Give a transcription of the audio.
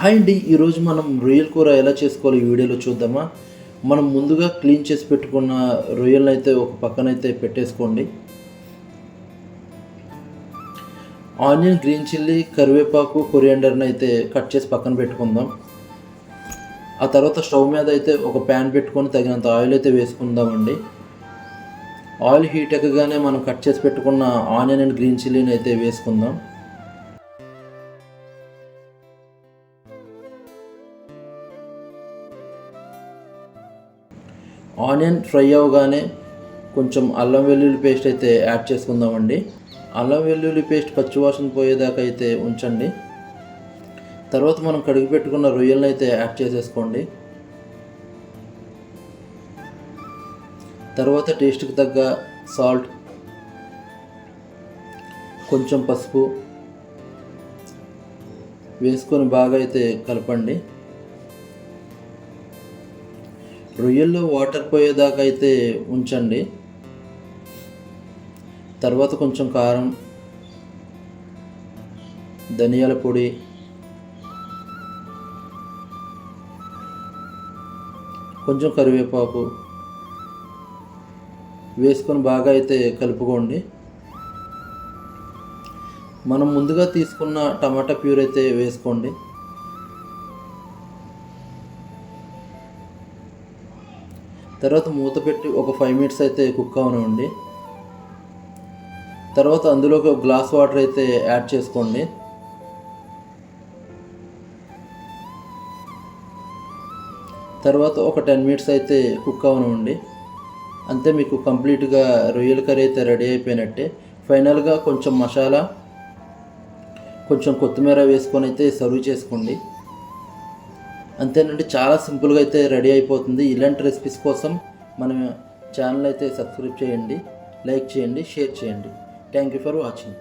Hi అండి, ఈరోజు మనం రొయ్యల కూర ఎలా చేసుకోవాలో ఈ వీడియోలో చూద్దామా. మనం ముందుగా క్లీన్ చేసి పెట్టుకున్న రొయ్యలను అయితే ఒక పక్కనైతే పెట్టేసుకోండి. ఆనియన్, గ్రీన్ చిల్లీ, కరివేపాకు, కొరియాండర్ని అయితే కట్ చేసి పక్కన పెట్టుకుందాం. ఆ తర్వాత స్టవ్ మీద అయితే ఒక ప్యాన్ పెట్టుకొని తగినంత ఆయిల్ అయితే వేసుకుందామండి. ఆయిల్ హీట్ ఎక్కగానే మనం కట్ చేసి పెట్టుకున్న ఆనియన్ అండ్ గ్రీన్ చిల్లీని అయితే వేసుకుందాం. ఆనియన్ ఫ్రై అవ్వగానే కొంచెం అల్లం వెల్లుల్లి పేస్ట్ అయితే యాడ్ చేసుకుందామండి. అల్లం వెల్లుల్లి పేస్ట్ పచ్చివాసన పోయేదాకా అయితే ఉంచండి. తర్వాత మనం కడిగి పెట్టుకున్న రొయ్యలను అయితే యాడ్ చేసేసుకోండి. తర్వాత టేస్ట్కి తగ్గ సాల్ట్, కొంచెం పసుపు వేసుకొని బాగా అయితే కలపండి. రొయ్యల్లో వాటర్ పోయేదాకా అయితే ఉంచండి. తర్వాత కొంచెం కారం, ధనియాల పొడి, కొంచెం కరివేపాకు వేసుకొని బాగా అయితే కలుపుకోండి. మనం ముందుగా తీసుకున్న టమాటా ప్యూర్ అయితే వేసుకోండి. తర్వాత మూత పెట్టి ఒక 5 మినిట్స్ అయితే కుక్ అవనివ్వండి. తర్వాత అందులోకి ఒక గ్లాస్ వాటర్ అయితే యాడ్ చేసుకోండి. తర్వాత ఒక 10 మినిట్స్ అయితే కుక్ అవనివ్వండి. అంతే, మీకు కంప్లీట్గా రొయ్యల కర్రీ అయితే రెడీ అయిపోయినట్టే. ఫైనల్గా కొంచెం మసాలా, కొంచెం కొత్తిమీర వేసుకొని అయితే సర్వ్ చేసుకోండి. అంతేనండి, చాలా సింపుల్గా అయితే రెడీ అయిపోతుంది. ఇలాంటి రెసిపీస్ కోసం మన ఛానల్ అయితే సబ్స్క్రైబ్ చేయండి, లైక్ చేయండి, షేర్ చేయండి. Thank you for watching.